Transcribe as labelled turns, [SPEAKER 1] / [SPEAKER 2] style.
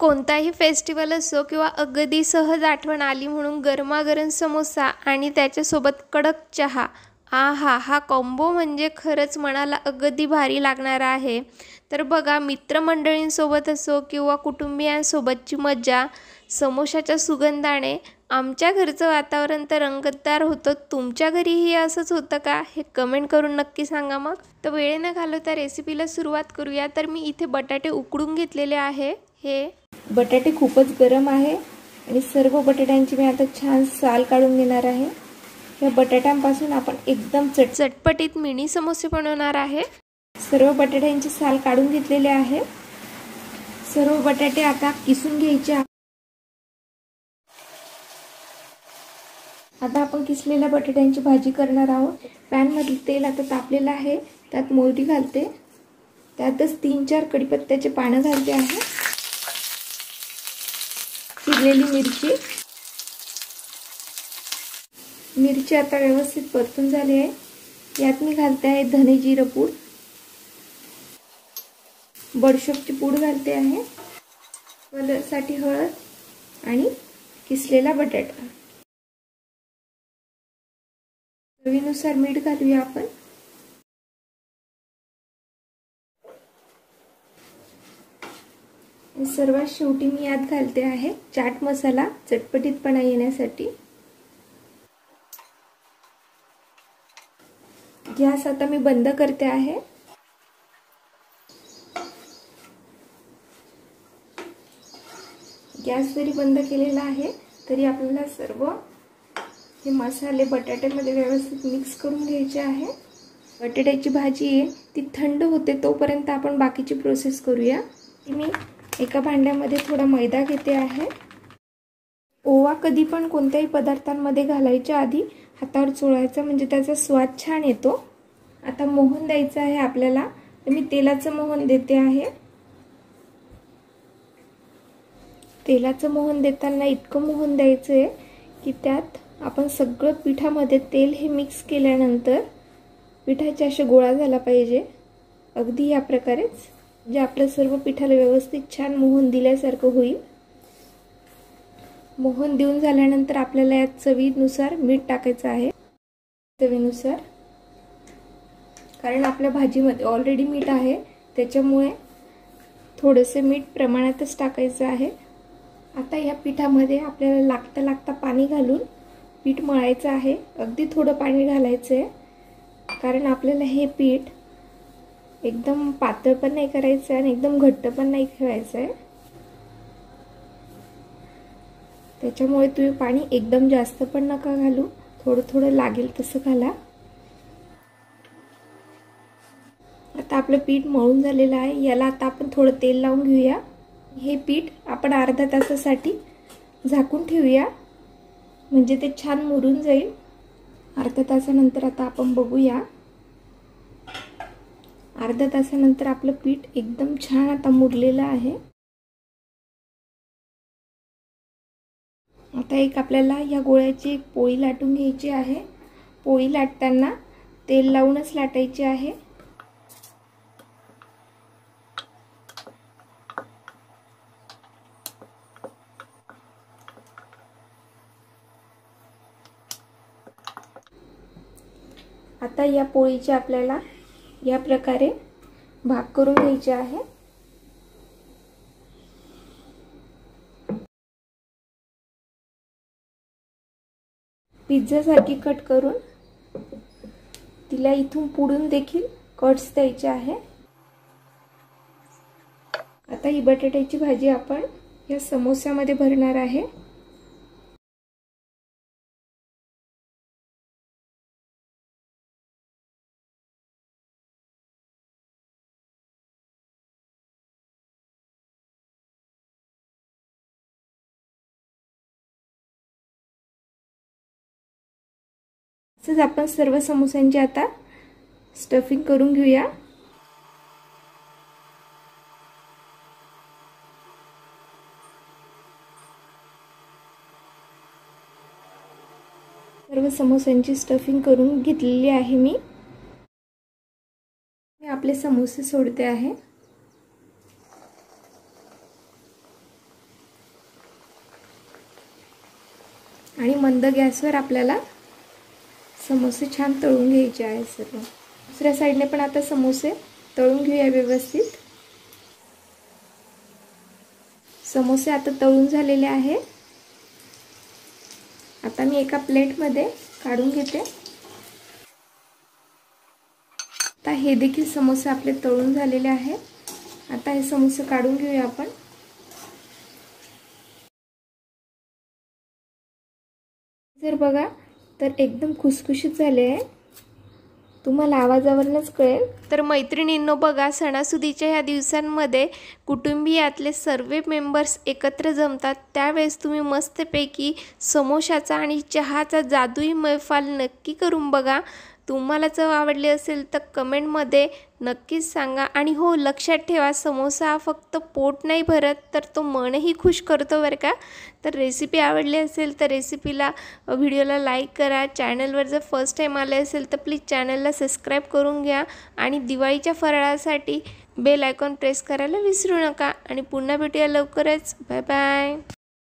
[SPEAKER 1] कोणताही फेस्टिवल असो किंवा अगदी सहज आठवण आली म्हणून गरमागरम समोसा आणि त्याच्यासोबत कडक चहा, आहा हा कॉम्बो म्हणजे खरंच मनाला अगदी भारी लागणारा आहे। तर बघा, मित्रमंडळींसोबत असो किंवा कुटुंबियांसोबतची मजा समोशाच्या सुगंधाने आमच्या घरचं वातावरण तर रंगतदार होतं। तुमच्या घरीही असंच होतं का? हे कमेंट करून नक्की सांगा। मग तर वेळ न घालवता रेसिपीला सुरुवात करूया। तर मी इथे बटाटे उकडून घेतलेले आहे। हे
[SPEAKER 2] बटाटे खूपच गरम आहे आणि सर्व बटाट्यांची मी आता छान साल काढून घेणार आहे। या बटाट्यांपासून आपण एकदम
[SPEAKER 1] चटपटीत मिनी समोसे बनवणार आहे।
[SPEAKER 2] सर्व बटाट्यांची साल काढून घेतलेले आहे। सर्व बटाटे आता किसून घ्यायचे। आता आपण किसलेल्या बटाट्यांची भाजी करणार आहोत। पॅन मध्ये तेल आता तापलेलं आहे, त्यात मोहरी घालते, त्यातच 3-4 कढीपत्त्याचे पानं घालते आहे, चिरलेली मिरची आता व्यवस्थित परतून झाली आहे। यात मी घालते आहे धने जिरे पूड, बडीशेपची पूड घालते आहे, कलरसाठी हळद आणि किसलेला बटाटा, चवीनुसार मीठ घालूया आपण। सर्वात शेवटी मी यात घालते आहे चाट मसाला, चटपटीतपणा येण्यासाठी। गॅस आता मी बंद करते आहे। गॅस जरी बंद केलेला आहे तरी आपल्याला सर्व हे मसाले बटाट्यामध्ये व्यवस्थित मिक्स करून घ्यायचे आहे। बटाट्याची भाजी आहे ती थंड होते तोपर्यंत आपण बाकीची प्रोसेस करूया। मी एका भांड्यामध्ये थोडा मैदा घेते आहे। ओवा कधी पण कोणत्याही पदार्थांमध्ये घालायच्या आधी हातावर चोळायचा, म्हणजे त्याचा स्वाद छान येतो। आता मोहन द्यायचं आहे आपल्याला, तर मी तेलाचं मोहन देते आहे। तेलाचं मोहन देताना इतकं मोहन द्यायचं आहे की त्यात आपण सगळं पिठामध्ये तेल हे मिक्स केल्यानंतर पिठाचे असे गोळा झाला पाहिजे, अगदी या प्रकारेच, जे आपल्या सर्व पिठाला व्यवस्थित छान मोहन दिल्यासारखं होईल। मोहन देऊन झाल्यानंतर आपल्याला यात चवीनुसार मीठ टाकायचं आहे, चवीनुसार, कारण आपल्या भाजीमध्ये ऑलरेडी मीठ आहे त्याच्यामुळे थोडेसे मीठ प्रमाणातच टाकायचं आहे। आता या पिठामध्ये आपल्याला लागता पाणी घालून पीठ मळायचं आहे। अगदी थोडं पाणी घालायचं आहे, कारण आपल्याला हे पीठ एकदम पातळ पण नाही करायचं आणि एकदम घट्ट पण नाही ठेवायचं आहे, त्याच्यामुळे तुम्ही पाणी एकदम जास्त पण नका घालू, थोडं थोडं लागेल तसं घाला। आता आपलं पीठ मळून झालेलं आहे, याला आता आपण थोडं तेल लावून घेऊया। हे पीठ आपण अर्ध्या तासासाठी झाकून ठेवूया, म्हणजे ते छान मुरून जाईल। अर्ध्या तासानंतर आता आपण बघूया। अर्ध्या तासानंतर आपलं पीठ एकदम छान आता मुरलेलं आहे। आता एक आपल्याला या गोळ्याची एक पोळी लाटून घ्यायची आहे। पोळी लाटताना तेल लावूनच लाटायची आहे। आता या पोळीचे आपल्याला या प्रकारे भाग करून घ्यायचे आहे। पिझ्झासारखी कट करून तिला इथून पुढून देखील कट्स द्यायचे आहे। आता ही बटाट्याची भाजी आपण या समोस्यामध्ये भरणार आहे। तसंच आपण सर्व समोस्यांची आता स्टफिंग करून घेऊया। सर्व समोस्यांची स्टफिंग करून घेतलेली आहे मी आपले समोसे सोडते आहे। आणि मंद गॅसवर आपल्याला समोसे छान तळून घ्यायचे आहे सर्व. दुसऱ्या साईडने पण आता समोसे तळून घेऊया व्यवस्थित. समोसे आता तळून झालेले आहे. आता मी एका प्लेटमध्ये काढून घेते. आता हे देखील समोसे आपले तळून झालेले आहे. आता हे समोसे काढून घेऊया आपण. जर बघा तर एकदम खुसखुशीत झाले आहे, तुम्हाला आवाजावरूनच कळेल.
[SPEAKER 1] तर मैत्रिणींनो बघा, सणासुदीच्या ह्या दिवसांमध्ये कुटुंबियातले सर्व मेंबर्स एकत्र जमतात. त्यावेळेस तुम्ही मस्तपैकी समोशाचा आणि चहाचा जादुई मैफल नक्की करून बघा. तुम्हाला चव आवडली असेल तर कमेंटमध्ये नक्कीच सांगा. आणि हो, लक्षात ठेवा, समोसा हा फक्त पोट नाही भरत तर तो मनही खुश करतो बरं का. तर रेसिपी आवडली असेल तर रेसिपीला व्हिडिओला लाईक करा. चॅनलवर जर फर्स्ट टाईम आले असेल तर प्लीज चॅनलला सबस्क्राईब करून घ्या. आणि दिवाळीच्या फराळासाठी बेल आयकॉन प्रेस करायला विसरू नका. आणि पुन्हा भेटूया लवकरच. Bye bye.